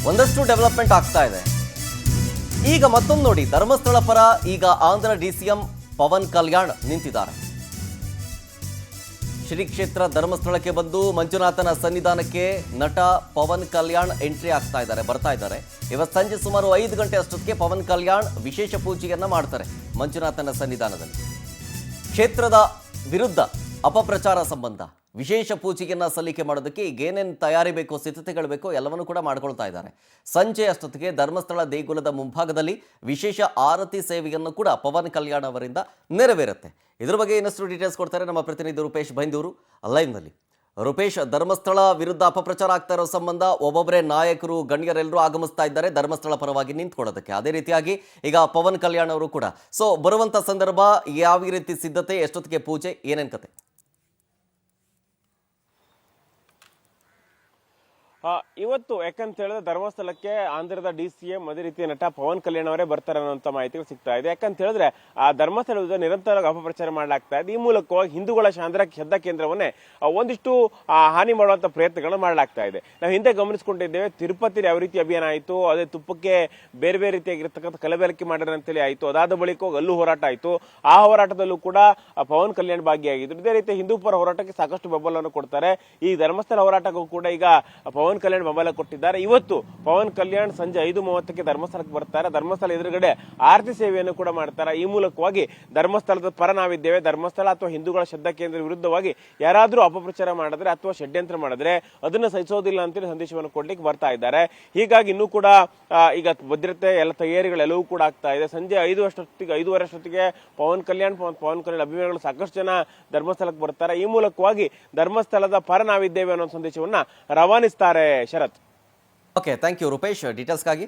ಒಂದಷ್ಟು ಡೆವಲಪ್ಮೆಂಟ್ ಆಗ್ತಾ ಇದೆ. ಈಗ ಮತ್ತೊಂದು ನೋಡಿ, ಧರ್ಮಸ್ಥಳ ಪರ ಈಗ ಆಂಧ್ರ ಡಿಸಿಎಂ ಪವನ್ ಕಲ್ಯಾಣ್ ನಿಂತಿದ್ದಾರೆ. ಶ್ರೀ ಕ್ಷೇತ್ರ ಧರ್ಮಸ್ಥಳಕ್ಕೆ ಬಂದು ಮಂಜುನಾಥನ ಸನ್ನಿಧಾನಕ್ಕೆ ನಟ ಪವನ್ ಕಲ್ಯಾಣ್ ಎಂಟ್ರಿ ಬರ್ತಾ ಇದ್ದಾರೆ. ಇವತ್ತು ಸಂಜೆ ಸುಮಾರು 5 ಗಂಟೆ ಅಷ್ಟೊತ್ತಿಗೆ ಪವನ್ ಕಲ್ಯಾಣ್ ವಿಶೇಷ ಪೂಜೆಯನ್ನ ಮಾಡ್ತಾರೆ ಮಂಜುನಾಥನ ಸನ್ನಿಧಾನದಲ್ಲಿ. ಕ್ಷೇತ್ರದ ವಿರುದ್ಧ ಅಪಪ್ರಚಾರ ಸಂಬಂಧ ವಿಶೇಷ ಪೂಜೆಯನ್ನ ಸಲ್ಲಿಕೆ ಮಾಡೋದಕ್ಕೆ ಈಗ ಏನೇನು ತಯಾರಿ ಬೇಕೋ, ಸಿದ್ಧತೆಗಳು ಬೇಕೋ ಎಲ್ಲವನ್ನೂ ಕೂಡ ಮಾಡ್ಕೊಳ್ತಾ ಇದ್ದಾರೆ. ಸಂಜೆ ಅಷ್ಟೊತ್ತಿಗೆ ಧರ್ಮಸ್ಥಳ ದೇಗುಲದ ಮುಂಭಾಗದಲ್ಲಿ ವಿಶೇಷ ಆರತಿ ಸೇವೆಯನ್ನು ಕೂಡ ಪವನ್ ಕಲ್ಯಾಣ್ ಅವರಿಂದ ನೆರವೇರುತ್ತೆ. ಇದ್ರ ಬಗ್ಗೆ ಇನ್ನಷ್ಟು ಡೀಟೇಲ್ಸ್ ಕೊಡ್ತಾರೆ ನಮ್ಮ ಪ್ರತಿನಿಧಿ ರೂಪೇಶ್ ಬೈಂದೂರು ಲೈವ್ನಲ್ಲಿ. ರೂಪೇಶ್, ಧರ್ಮಸ್ಥಳ ವಿರುದ್ಧ ಅಪಪ್ರಚಾರ ಆಗ್ತಾ ಇರೋ ಸಂಬಂಧ ಒಬ್ಬೊಬ್ಬರೇ ನಾಯಕರು, ಗಣ್ಯರೆಲ್ಲರೂ ಆಗಮಿಸ್ತಾ ಇದ್ದಾರೆ ಧರ್ಮಸ್ಥಳ ಪರವಾಗಿ ನಿಂತ್ಕೊಳ್ಳೋದಕ್ಕೆ. ಅದೇ ರೀತಿಯಾಗಿ ಈಗ ಪವನ್ ಕಲ್ಯಾಣ್ ಅವರು ಕೂಡ. ಸೊ ಬರುವಂಥ ಸಂದರ್ಭ, ಯಾವ ರೀತಿ ಸಿದ್ಧತೆ, ಎಷ್ಟೊತ್ತಿಗೆ ಪೂಜೆ, ಏನೇನು ಕತೆ? ಇವತ್ತು ಯಾಕಂತ ಹೇಳಿದ್ರೆ ಧರ್ಮಸ್ಥಳಕ್ಕೆ ಆಂಧ್ರದ ಡಿಸಿಎಂ ಅದೇ ರೀತಿ ನಟ ಪವನ್ ಕಲ್ಯಾಣ್ ಅವರೇ ಬರ್ತಾರೆ ಅನ್ನೋಂಥ ಮಾಹಿತಿಗಳು ಸಿಗ್ತಾ ಇದೆ. ಯಾಕಂತ ಹೇಳಿದ್ರೆ ಆ ಧರ್ಮಸ್ಥಳದ ನಿರಂತರವಾಗಿ ಅಪಪ್ರಚಾರ ಮಾಡಲಾಗ್ತಾ ಇದೆ. ಈ ಮೂಲಕವಾಗಿ ಹಿಂದೂಗಳ ಶ್ರದ್ಧಾ ಕೇಂದ್ರವನ್ನೇ ಒಂದಿಷ್ಟು ಹಾನಿ ಮಾಡುವಂತ ಪ್ರಯತ್ನಗಳನ್ನು ಮಾಡಲಾಗ್ತಾ ಇದೆ. ನಾವು ಹಿಂದೆ ಗಮನಿಸಿಕೊಂಡಿದ್ದೇವೆ, ತಿರುಪತಿಲಿ ಯಾವ ರೀತಿ ಅಭಿಯಾನ ಆಯಿತು, ಅದೇ ತುಪ್ಪಕ್ಕೆ ಬೇರೆ ಬೇರೆ ರೀತಿಯಾಗಿರ್ತಕ್ಕಂಥ ಕಲಬೆರಕೆ ಮಾಡಿದ್ರೆ ಅಂತೇಳಿ ಆಯಿತು. ಅದಾದ ಬಳಿಕ ಅಲ್ಲೂ ಹೋರಾಟ ಆಯಿತು. ಆ ಹೋರಾಟದಲ್ಲೂ ಕೂಡ ಪವನ್ ಕಲ್ಯಾಣ್ ಭಾಗಿಯಾಗಿದ್ರು. ಇದೇ ರೀತಿ ಹಿಂದೂ ಪರ ಹೋರಾಟಕ್ಕೆ ಸಾಕಷ್ಟು ಬೆಂಬಲವನ್ನು ಕೊಡ್ತಾರೆ. ಈ ಧರ್ಮಸ್ಥಳ ಹೋರಾಟಕ್ಕೂ ಕೂಡ ಈಗ ಪವನ್ ಕಲ್ಯಾಣ್ ಬೆಂಬಲ ಕೊಟ್ಟಿದ್ದಾರೆ. ಇವತ್ತು ಪವನ್ ಕಲ್ಯಾಣ್ ಸಂಜೆ 5:30ಕ್ಕೆ ಧರ್ಮಸ್ಥಳಕ್ಕೆ ಬರ್ತಾರೆ. ಧರ್ಮಸ್ಥಳ ಎದುರುಗಡೆ ಆರತಿ ಸೇವೆಯನ್ನು ಕೂಡ ಮಾಡ್ತಾರೆ. ಈ ಮೂಲಕವಾಗಿ ಧರ್ಮಸ್ಥಳದ ಪರ ನಾವಿದ್ದೇವೆ, ಧರ್ಮಸ್ಥಳ ಅಥವಾ ಹಿಂದೂಗಳ ಶ್ರದ್ಧಾ ಕೇಂದ್ರ ವಿರುದ್ಧವಾಗಿ ಯಾರಾದ್ರೂ ಅಪಪ್ರಚಾರ ಮಾಡಿದ್ರೆ ಅಥವಾ ಷಡ್ಯಂತ್ರ ಮಾಡಿದ್ರೆ ಅದನ್ನ ಸಹಿಸೋದಿಲ್ಲ ಅಂತೇಳಿ ಸಂದೇಶವನ್ನು ಕೊಡ್ಲಿಕ್ಕೆ ಬರ್ತಾ ಇದ್ದಾರೆ. ಹೀಗಾಗಿ ಇನ್ನೂ ಕೂಡ ಈಗ ಭದ್ರತೆ ಎಲ್ಲ ತಯಾರಿಗಳೆಲ್ಲವೂ ಕೂಡ ಆಗ್ತಾ ಇದೆ. ಸಂಜೆ 5:05 ಅಷ್ಟೊತ್ತಿಗೆ ಪವನ್ ಕಲ್ಯಾಣ್ ಅಭಿಮಾನಿಗಳು ಸಾಕಷ್ಟು ಜನ ಧರ್ಮಸ್ಥಳಕ್ಕೆ ಬರ್ತಾರೆ. ಈ ಮೂಲಕವಾಗಿ ಧರ್ಮಸ್ಥಳದ ಪರ ನಾವಿದ್ದೇವೆ ಅನ್ನೋ ಸಂದೇಶವನ್ನ ರವಾನಿಸ್ತಾರೆ. Sharath. Okay, thank you Rupesh ಡೀಟೇಲ್ಸ್ಗಾಗಿ.